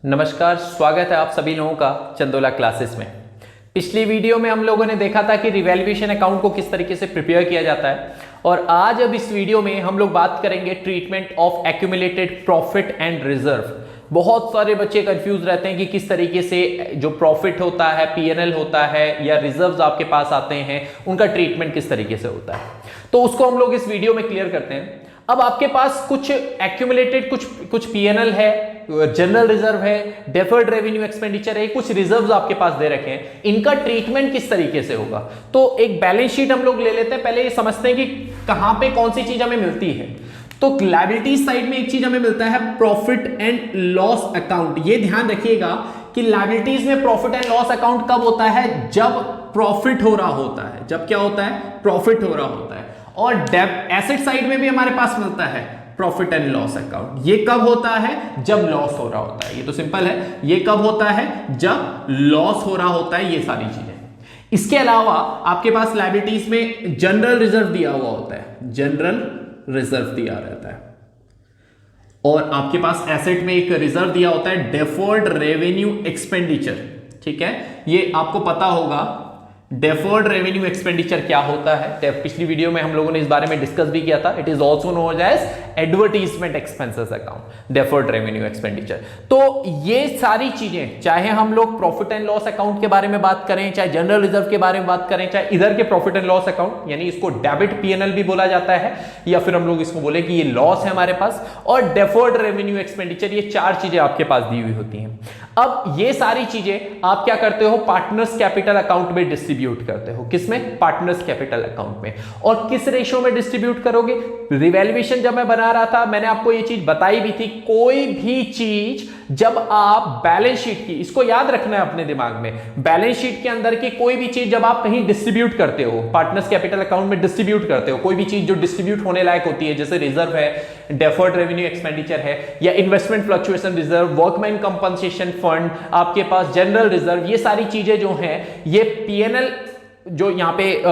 नमस्कार, स्वागत है आप सभी लोगों का चंदोला क्लासेस में। पिछली वीडियो में हम लोगों ने देखा था कि रिवैल्यूएशन अकाउंट को किस तरीके से प्रिपेयर किया जाता है, और आज अब इस वीडियो में हम लोग बात करेंगे treatment of accumulated profit and reserve. बहुत सारे बच्चे कंफ्यूज रहते हैं कि किस तरीके से जो प्रॉफिट होता है, पीएनएल होता है या रिजर्व्स आपके पास आते हैं, उनका ट्रीटमेंट किस तरीके से होता है। तो उसको हम लोग इस वीडियो में क्लियर करते हैं। अब आपके पास कुछ एक्यूमुलेटेड कुछ पीएनएल है, जनरल रिजर्व है, डेफर्ड रेवेन्यू एक्सपेंडिचर है, कुछ रिजर्व्स आपके पास दे रखे हैं। इनका ट्रीटमेंट किस तरीके से होगा, तो एक बैलेंस शीट हम लोग ले लेते हैं। पहले ये समझते हैं कि कहां पे कौन सी चीज हमें मिलती है। तो लायबिलिटीज साइड में एक चीज हमें मिलता है, प्रॉफिट एंड लॉस अकाउंट। ये ध्यान रखिएगा कि लायबिलिटीज में प्रॉफिट एंड लॉस अकाउंट कब होता है, जब प्रॉफिट हो रहा होता है। जब क्या होता है, प्रॉफिट हो रहा होता है। और एसेट साइड में भी हमारे पास मिलता है प्रॉफिट एंड लॉस अकाउंट। ये कब होता है, जब लॉस हो रहा होता है। ये तो सिंपल है। ये कब होता है, जब लॉस हो रहा होता है। ये सारी चीजें। इसके अलावा आपके पास लायबिलिटीज में जनरल रिजर्व दिया हुआ होता है, जनरल रिजर्व दिया रहता है। और आपके पास एसेट में एक रिजर्व दिया होता है, डेफर्ड रेवेन्यू एक्सपेंडिचर। ठीक है, ये आपको पता होगा डेफर्ड रेवेन्यू एक्सपेंडिचर क्या होता है। पिछली वीडियो में हम लोगों ने इस बारे में डिस्कस भी किया था। It is also known as advertisement expenses account, deferred revenue expenditure. तो ये सारी चीजें, चाहे हम लोग प्रॉफिट एंड लॉस अकाउंट के बारे में बात करें, चाहे जनरल रिजर्व के बारे में बात करें, चाहे इधर के प्रॉफिट एंड लॉस अकाउंट, यानी इसको डेबिट पीएनएल भी बोला जाता है, या फिर हम लोग इसको बोले कि ये लॉस है हमारे पास, और डेफर्ड रेवेन्यू एक्सपेंडिचर, ये चार चीजें आपके पास दी हुई होती हैं। अब ये सारी चीजें आप क्या करते हो, पार्टनर्स कैपिटल अकाउंट में डिस्ट्रीब्यूट करते हो। किसमें, पार्टनर्स कैपिटल अकाउंट में। और किस रेशो में डिस्ट्रीब्यूट करोगे। रिवैल्यूएशन जब मैं बना रहा था, मैंने आपको ये चीज बताई भी थी, कोई भी चीज जब आप बैलेंस शीट की, इसको याद रखना है अपने दिमाग में, बैलेंस शीट के अंदर की कोई भी चीज जब आप कहीं डिस्ट्रीब्यूट करते हो, पार्टनर्स कैपिटल अकाउंट में डिस्ट्रीब्यूट करते हो, कोई भी चीज जो डिस्ट्रीब्यूट होने लायक होती है, जैसे रिजर्व है, डेफर्ड रेवेन्यू एक्सपेंडिचर है, या investment fluctuation reserve, workman compensation fund, आपके पास जनरल रिजर्व, ये सारी चीजें जो हैं, ये पीएनएल जो यहाँ पे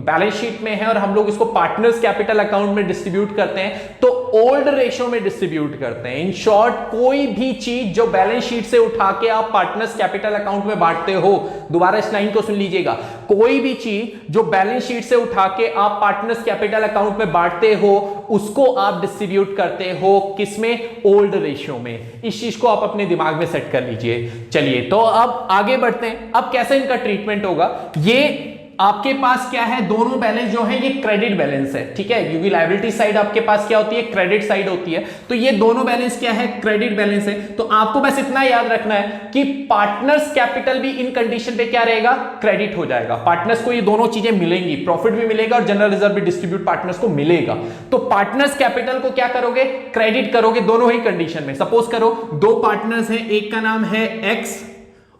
बैलेंस शीट में है, और हम लोग इसको पार्टनर्स कैपिटल अकाउंट में डिस्ट्रीब्यूट करते हैं, तो ओल्ड रेशो में डिस्ट्रीब्यूट करते हैं। इन शॉर्ट, कोई भी चीज जो बैलेंस शीट से उठा के आप पार्टनर्स कैपिटल अकाउंट में बांटते हो, दोबारा इस लाइन को सुन लीजिएगा, कोई भी चीज जो बैलेंस शीट से उठा के आप पार्टनर्स कैपिटल अकाउंट में बांटते हो, उसको आप डिस्ट्रीब्यूट करते हो किसमें, ओल्ड रेशियो में। इस चीज को आप अपने दिमाग में सेट कर लीजिए। चलिए, तो अब आगे बढ़ते हैं। अब कैसे इनका ट्रीटमेंट होगा। ये आपके पास क्या है, दोनों बैलेंस जो है ये क्रेडिट बैलेंस है। ठीक है, क्योंकि लायबिलिटी साइड आपके पास क्या होती है, क्रेडिट साइड होती है। तो ये दोनों बैलेंस क्या है, क्रेडिट बैलेंस है। तो आपको बस इतना याद रखना है कि पार्टनर्स कैपिटल भी इन कंडीशन पे क्या रहेगा, क्रेडिट हो जाएगा। पार्टनर्स को ये दोनों चीजें मिलेंगी, प्रॉफिट भी मिलेगा और जनरल रिजर्व भी डिस्ट्रीब्यूट पार्टनर्स को मिलेगा। तो पार्टनर्स कैपिटल को क्या करोगे, क्रेडिट करोगे, दोनों ही कंडीशन में। सपोज करो दो पार्टनर्स हैं, एक का नाम है एक्स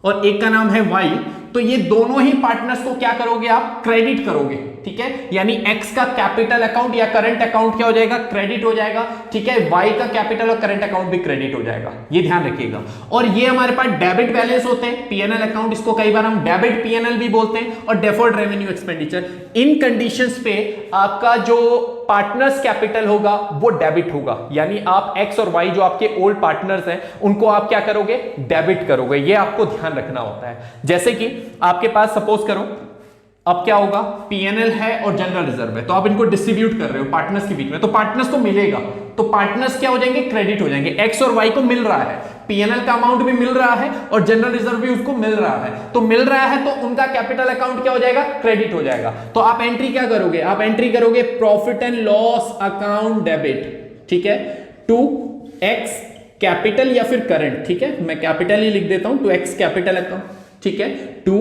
और एक का नाम है वाई, तो ये दोनों ही पार्टनर्स को क्या करोगे, आप क्रेडिट करोगे। ठीक है, यानी एक्स का कैपिटल अकाउंट या करंट अकाउंट क्या हो जाएगा, क्रेडिट हो जाएगा। ठीक है, वाई का कैपिटल और करंट अकाउंट भी क्रेडिट हो जाएगा, ये ध्यान रखिएगा। और ये हमारे पास डेबिट बैलेंस होते हैं, पीएनएल अकाउंट, इसको कई बार हम डेबिट पीएनएल भी बोलते हैं, और डेफर्ड रेवेन्यू एक्सपेंडिचर। इन कंडीशंस पे आपका जो पार्टनर्स कैपिटल होगा वो डेबिट होगा, यानी आप एक्स और वाई जो आपके ओल्ड पार्टनर्स हैं, उनको आप क्या करोगे, डेबिट करोगे। ये आपको ध्यान रखना होता है। जैसे कि आपके पास सपोज करो, अब क्या होगा, पीएनएल है और जनरल रिजर्व है, तो आप इनको डिस्ट्रीब्यूट कर रहे हो पार्टनर्स के बीच में, तो पार्टनर्स को मिलेगा, तो पार्टनर्स क्या हो जाएंगे, क्रेडिट हो जाएंगे। एक्स और वाई को मिल रहा है, पीएनएल का अमाउंट भी मिल रहा है और जनरल रिजर्व भी उसको मिल रहा है, तो मिल रहा है, तो उनका कैपिटल अकाउंट क्या हो जाएगा, क्रेडिट हो जाएगा। तो आप एंट्री क्या करोगे, आप एंट्री करोगे profit and loss account debit. ठीक है, टू एक्स कैपिटल या फिर करंट। ठीक है, मैं कैपिटल ही लिख देता हूं, टू एक्स कैपिटल अकाउंट। ठीक है, to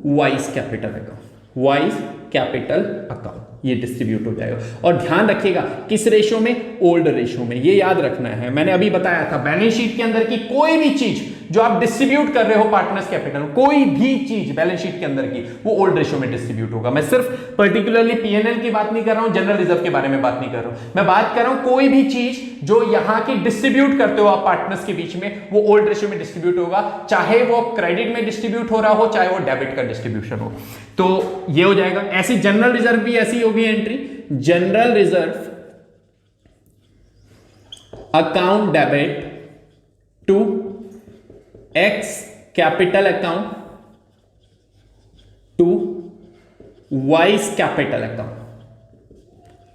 Y's capital account, Y's capital account, ये डिस्ट्रीब्यूट हो जाएगा। और ध्यान रखिएगा किस रेशो में, ओल्ड रेशो में, ये याद रखना है। मैंने अभी बताया था, बैलेंस शीट के अंदर की कोई भी चीज जो आप डिस्ट्रीब्यूट कर रहे हो पार्टनर्स कैपिटल, कोई भी चीज बैलेंस शीट के अंदर की, वो ओल्ड रेशो में डिस्ट्रीब्यूट होगा। मैं सिर्फ पर्टिकुलरली पीएनएल की बात नहीं कर रहा हूं, जनरल रिजर्व के बारे में बात नहीं कर रहा हूं, मैं बात कर रहा हूं कोई भी चीज जो यहां की डिस्ट्रीब्यूट करते हो आप पार्टनर्स के बीच में, वो ओल्ड रेशो में डिस्ट्रीब्यूट होगा, चाहे वो क्रेडिट में डिस्ट्रीब्यूट हो रहा हो, चाहे वो डेबिट का डिस्ट्रीब्यूशन हो। तो ये हो जाएगा। ऐसी जनरल रिजर्व भी ऐसी होगी entry, general reserve account debit to X capital account to Y's capital account.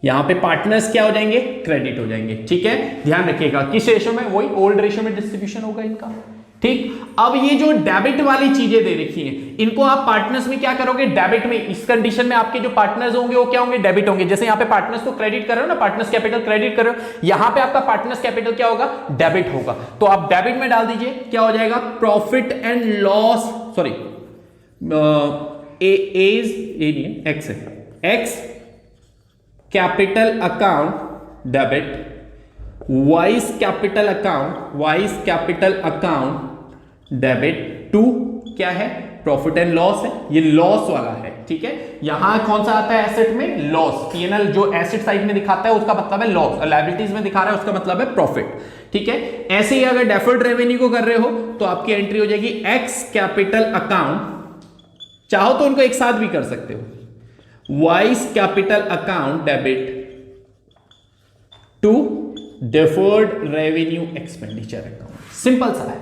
यहां पे पार्टनर्स क्या हो जाएंगे, क्रेडिट हो जाएंगे। ठीक है, ध्यान रखिएगा किस रेशो में, वही ओल्ड रेशो में डिस्ट्रीब्यूशन होगा इनका। ठीक, अब ये जो डेबिट वाली चीजें दे रखी हैं, इनको आप पार्टनर्स में क्या करोगे, डेबिट में। इस कंडीशन में आपके जो पार्टनर्स होंगे वो क्या होंगे, डेबिट होंगे। जैसे यहां पे पार्टनर्स को क्रेडिट कर रहे हो ना, पार्टनर्स कैपिटल क्रेडिट कर रहे हो, यहां पे आपका पार्टनर्स कैपिटल क्या होगा, डेबिट होगा। तो आप डेबिट में डाल दीजिए, क्या हो जाएगा, profit and loss, sorry X है, X capital account debit, vice capital account debit to क्या है, प्रॉफिट एंड लॉस है, ये लॉस वाला है। ठीक है, यहां कौन सा आता है, एसेट में लॉस। पीएनएल जो एसेट साइड में दिखाता है उसका मतलब है लॉस, और लायबिलिटीज में दिखा रहा है उसका मतलब है प्रॉफिट। ठीक है, ऐसे ही अगर डेफर्ड रेवेन्यू को कर रहे हो तो आपकी एंट्री हो जाएगी एक्स कैपिटल अकाउंट, चाहो तो उनको एक साथ भी कर सकते हो, Y's capital account debit to deferred revenue expenditure account. Simple सा है,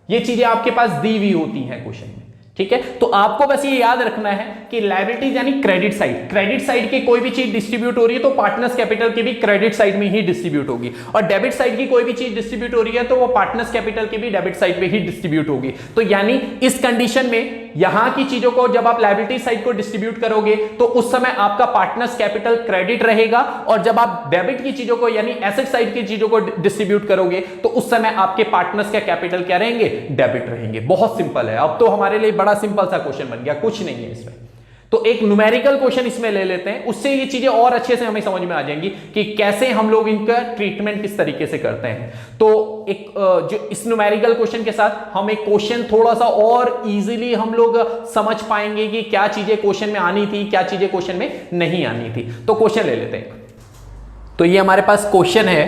ये चीजें आपके पास दी हुई होती हैं क्वेश्चन में। ठीक है, तो आपको बस ये याद रखना है कि लायबिलिटीज यानी क्रेडिट साइड की कोई भी चीज डिस्ट्रीब्यूट हो रही है तो पार्टनर्स कैपिटल की भी क्रेडिट साइड में ही डिस्ट्रीब्यूट होगी, और डेबिट साइड की कोई भी चीज डिस्ट्रीब्यूट हो रही है तो वो पार्टनर्स कैपिटल की भी डेबिट साइड में ही डिस्ट्रीब्यूट होगी। तो यानी इस कंडीशन में यहां की चीजों को जब आप लायबिलिटी साइड को डिस्ट्रीब्यूट करोगे तो उस समय आपका पार्टनर्स कैपिटल क्रेडिट रहेगा, और जब आप डेबिट की चीजों को यानी एसेट साइड की चीजों को डिस्ट्रीब्यूट करोगे तो उस समय आपके पार्टनर्स का कैपिटल क्या रहेंगे, डेबिट रहेंगे। बहुत सिंपल है, अब तो हमारे लिए बड़ा सिंपल सा क्वेश्चन बन गया, कुछ नहीं है इसमें। तो एक न्यूमेरिकल क्वेश्चन इसमें ले लेते हैं, उससे ये चीजें और अच्छे से हमें समझ में आ जाएंगी कि कैसे हम लोग इनका ट्रीटमेंट किस तरीके से करते हैं। तो एक जो इस न्यूमेरिकल क्वेश्चन के साथ हम एक क्वेश्चन थोड़ा सा और इजीली हम लोग समझ पाएंगे कि क्या चीजें क्वेश्चन में आनी थी, क्या चीजें क्वेश्चन में नहीं आनी थी। तो क्वेश्चन ले लेते हैं। तो ये हमारे पास क्वेश्चन है,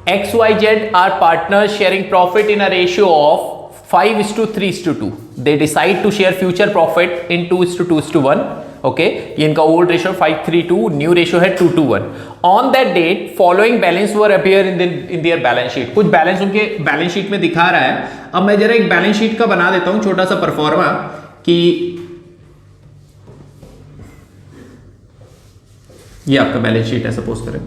XYZ are partners sharing profit in a ratio of 5:3:2. They decide to share future profit in 2:2:1. Okay, ये इनका ओल्ड रेशियो 5:3:2, न्यू रेशियो है 2:1. On that date following balance were appear in their balance sheet. कुछ balance उनके balance sheet में दिखा रहा है। अब मैं जरा एक बैलेंस शीट का बना देता हूं छोटा सा परफॉर्मा, कि ये आपका बैलेंस शीट है सपोज करें,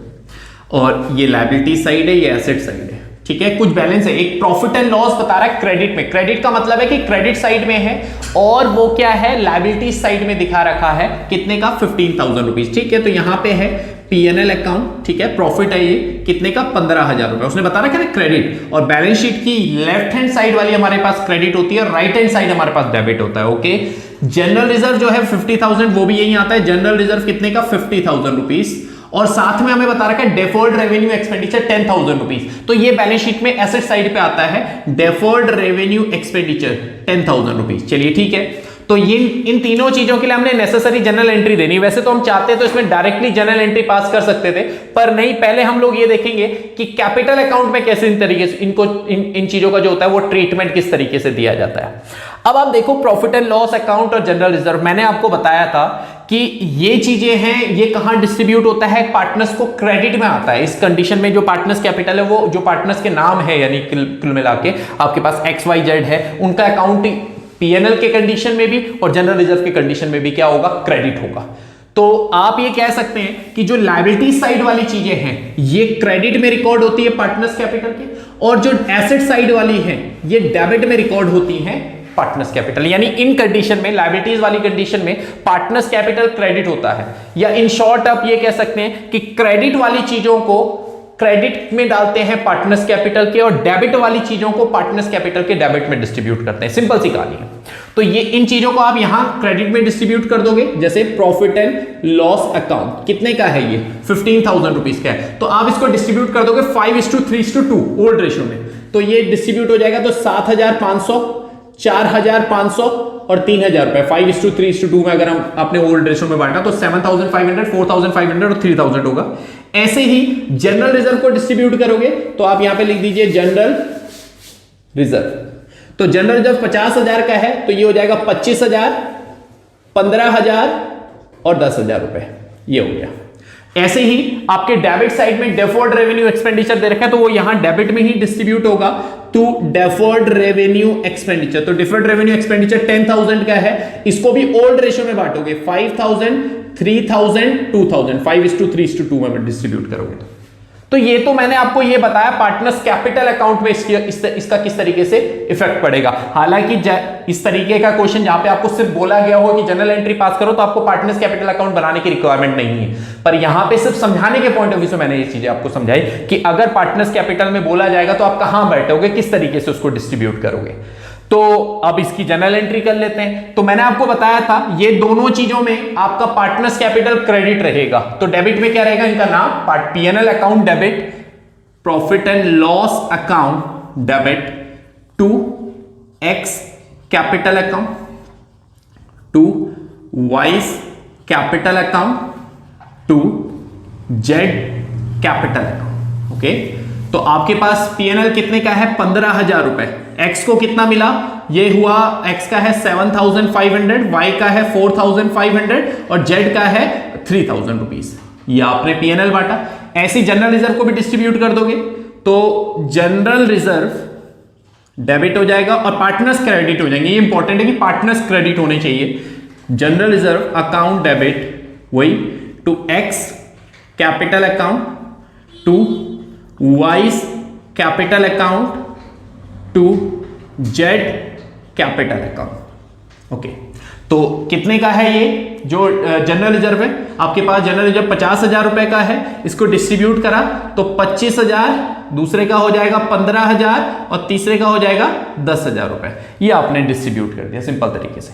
और ये लायबिलिटी साइड है, ये एसेट साइड है। ठीक है, कुछ बैलेंस है, एक प्रॉफिट एंड लॉस बता रहा है क्रेडिट में। क्रेडिट का मतलब है कि क्रेडिट साइड में है, और वो क्या है, लायबिलिटी साइड में दिखा रखा है कितने का, 15,000 रुपीज। ठीक है, तो यहां पे है पीएनएल अकाउंट, ठीक है, प्रॉफिट है ये कितने का, 15,000 रुपए उसने बता रखा है क्रेडिट। और बैलेंस शीट की लेफ्ट हैंड साइड वाली हमारे पास क्रेडिट होती है, राइट हैंड साइड हमारे पास डेबिट होता है। ओके, जनरल रिजर्व जो है 50,000, वो भी यही आता है। जनरल रिजर्व कितने का, 50,000 रुपीज, और साथ में हमें बता रखा है डेफर्ड रेवेन्यू एक्सपेंडिचर 10,000 रुपीज। तो ये बैलेंस शीट में एसेट साइड पे आता है, डेफर्ड रेवेन्यू एक्सपेंडिचर 10,000 रुपीज। चलिए ठीक है, तो ये इन तीनों चीजों के लिए हमने नेसेसरी जनरल एंट्री देनी। वैसे तो हम चाहते तो इसमें डायरेक्टली जनरल एंट्री पास कर सकते थे, पर नहीं, पहले हम लोग ये देखेंगे कि कैपिटल अकाउंट में कैसे इन तरीके से इनको इन चीजों का जो होता है वो ट्रीटमेंट किस तरीके से दिया जाता है। अब आप देखो, प्रॉफिट एंड लॉस अकाउंट और जनरल रिजर्व, मैंने आपको बताया था कि ये चीजें हैं, ये कहां डिस्ट्रीब्यूट होता है, पार्टनर्स को क्रेडिट में आता है। इस कंडीशन में जो पार्टनर्स कैपिटल है, वो जो पार्टनर्स के नाम है, यानी कुल मिला के आपके पास XYZ है, उनका अकाउंट पीएनएल के कंडीशन में भी और जनरल रिजर्व के कंडीशन में भी क्या होगा, क्रेडिट होगा। तो आप ये कह सकते हैं कि जो लायबिलिटी साइड वाली चीजें हैं ये क्रेडिट में रिकॉर्ड होती है पार्टनर्स कैपिटल के, और जो एसेट साइड वाली हैं ये डेबिट में रिकॉर्ड होती हैं पार्टनर्स कैपिटल। यानी इन कंडीशन में, लायबिलिटीज वाली कंडीशन में पार्टनर्स कैपिटल क्रेडिट होता है, या इन शॉर्ट आप ये कह सकते हैं कि क्रेडिट वाली चीजों को क्रेडिट में डालते हैं पार्टनर्स कैपिटल के, और डेबिट वाली चीजों को पार्टनर्स कैपिटल के डेबिट में डिस्ट्रीब्यूट करते हैं। सिंपल सी कहानी है। तो ये इन चीजों को आप यहां क्रेडिट में डिस्ट्रीब्यूट कर दोगे, जैसे प्रॉफिट एंड लॉस अकाउंट कितने का है, ये 15,000 रुपीज का है, तो आप इसको डिस्ट्रीब्यूट कर दोगे 5:3:2 ओल्ड रेशियो में। तो ये डिस्ट्रीब्यूट हो जाएगा, तो 7,500, 4,500 और 3,000 रुपए। 5:3:2 में अगर हम अपने ओल्ड रेशियो में बांटा तो 7,500, 4,500 और 3,000 होगा। ऐसे ही जनरल रिजर्व को डिस्ट्रीब्यूट करोगे तो आप यहां पे लिख दीजिए जनरल रिजर्व। तो जनरल रिजर्व 50,000 का है, तो ये हो जाएगा 25,000, 15,000 और 10,000 रुपए, ये हो गया। ऐसे ही आपके डेबिट साइड में डेफर्ड रेवेन्यू एक्सपेंडिचर दे रखा है, तो वो यहां डेबिट में ही डिस्ट्रीब्यूट होगा टू डेफर्ड रेवेन्यू एक्सपेंडिचर। तो डेफर्ड रेवेन्यू एक्सपेंडिचर 10,000 का है, इसको भी ओल्ड रेशियो में बांटोगे, 5,000, 3,000, 2,000, 5:3:2 में डिस्ट्रीब्यूट करोगे। तो ये तो मैंने आपको ये बताया पार्टनर्स कैपिटल अकाउंट में इसका किस तरीके से इफेक्ट पड़ेगा। हालांकि इस तरीके का क्वेश्चन जहां पे आपको सिर्फ बोला गया हो कि जनरल एंट्री पास करो तो आपको पार्टनर्स कैपिटल अकाउंट बनाने की रिक्वायरमेंट नहीं है, पर यहां पे सिर्फ समझाने के पॉइंट ऑफ व्यू से मैंने ये चीजें आपको समझाई कि अगर पार्टनर्स कैपिटल में बोला जाएगा तो आप कहां बैठोगे, किस तरीके से उसको डिस्ट्रीब्यूट करोगे। तो अब इसकी जनरल एंट्री कर लेते हैं। तो मैंने आपको बताया था ये दोनों चीजों में आपका पार्टनर्स कैपिटल क्रेडिट रहेगा। तो डेबिट में क्या रहेगा, इनका नाम PNL account debit, profit and loss account debit to X capital account, to Y's capital account, to Z capital account. Okay, तो आपके पास पीएनएल कितने का है, 15,000 रुपए। एक्स को कितना मिला, ये हुआ एक्स का है 7,500, वाई का है 4,500 और जेड का है 3,000 रुपीज। ये आपने पीएनएल बांटा। ऐसी जनरल रिजर्व को भी डिस्ट्रीब्यूट कर दोगे तो जनरल रिजर्व डेबिट हो जाएगा और पार्टनर्स क्रेडिट हो जाएंगे। ये इंपॉर्टेंट है कि पार्टनर्स क्रेडिट होने चाहिए। जनरल रिजर्व अकाउंट डेबिट वही to X capital account, to Y's capital account, to Z capital account. Okay, तो कितने का है ये जो जनरल रिजर्व है, आपके पास जनरल रिजर्व 50,000 रुपए का है। इसको डिस्ट्रीब्यूट करा तो 25,000, दूसरे का हो जाएगा 15,000 और तीसरे का हो जाएगा 10,000 रुपए। ये आपने डिस्ट्रीब्यूट कर दिया सिंपल तरीके से।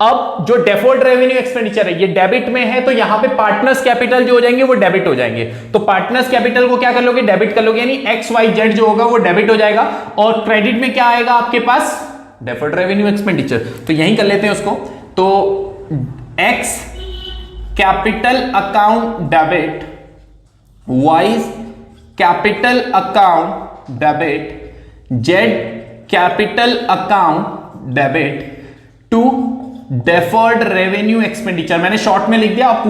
अब जो डेफर्ड रेवेन्यू एक्सपेंडिचर है ये डेबिट में है, तो यहां पे पार्टनर्स कैपिटल जो हो जाएंगे वो डेबिट हो जाएंगे। तो पार्टनर्स कैपिटल को क्या कर लोगे, डेबिट कर लोगे, यानी एक्स वाई जेड जो होगा वो डेबिट हो जाएगा। और क्रेडिट में क्या आएगा आपके पास, डेफर्ड रेवेन्यू एक्सपेंडिचर। तो यहीं कर लेते हैं उसको। तो X capital account debit, Y's capital account debit, Z capital account debit to deferred revenue expenditure. मैंने शॉर्ट में लिख दिया, आप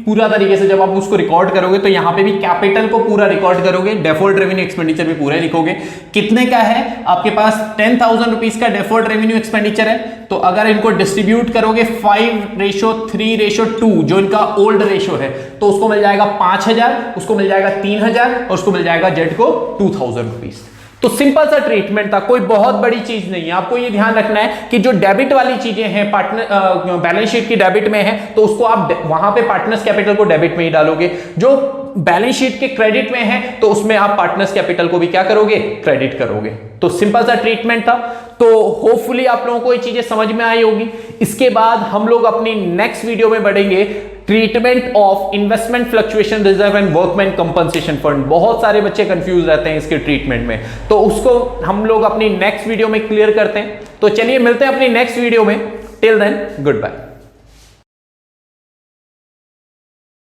पूरा तरीके से जब आप उसको रिकॉर्ड करोगे तो यहां पे भी कैपिटल को पूरा रिकॉर्ड करोगे, डेफर्ड रेवेन्यू एक्सपेंडिचर भी पूरा लिखोगे। कितने का है आपके पास, 10,000 रुपीज का डेफर्ड रेवेन्यू एक्सपेंडिचर है। तो अगर इनको डिस्ट्रीब्यूट करोगे 5:3:2 जो इनका ओल्ड रेशो है, तो उसको मिल जाएगा 5,000, उसको मिल जाएगा 3,000 और उसको मिल जाएगा जेड को 2,000 रुपीज। तो सिंपल सा ट्रीटमेंट था, कोई बहुत बड़ी चीज नहीं है। आपको ये ध्यान रखना है कि जो डेबिट वाली चीजें हैं पार्टनर बैलेंस शीट की डेबिट में है तो उसको आप वहां पे पार्टनर्स कैपिटल को डेबिट में ही डालोगे। जो बैलेंस शीट के क्रेडिट में है तो उसमें आप पार्टनर्स कैपिटल को भी क्या करोगे, क्रेडिट करोगे। तो सिंपल सा ट्रीटमेंट था। तो होपफुली आप लोगों को ये चीजें समझ में आई होगी। इसके बाद हम लोग अपनी नेक्स्ट वीडियो में बढ़ेंगे treatment of investment fluctuation reserve and workman compensation fund. बहुत सारे बच्चे कंफ्यूज रहते हैं इसके ट्रीटमेंट में, तो उसको हम लोग अपनी नेक्स्ट वीडियो में क्लियर करते हैं। तो चलिए मिलते हैं अपनी नेक्स्ट वीडियो में। Till then good bye.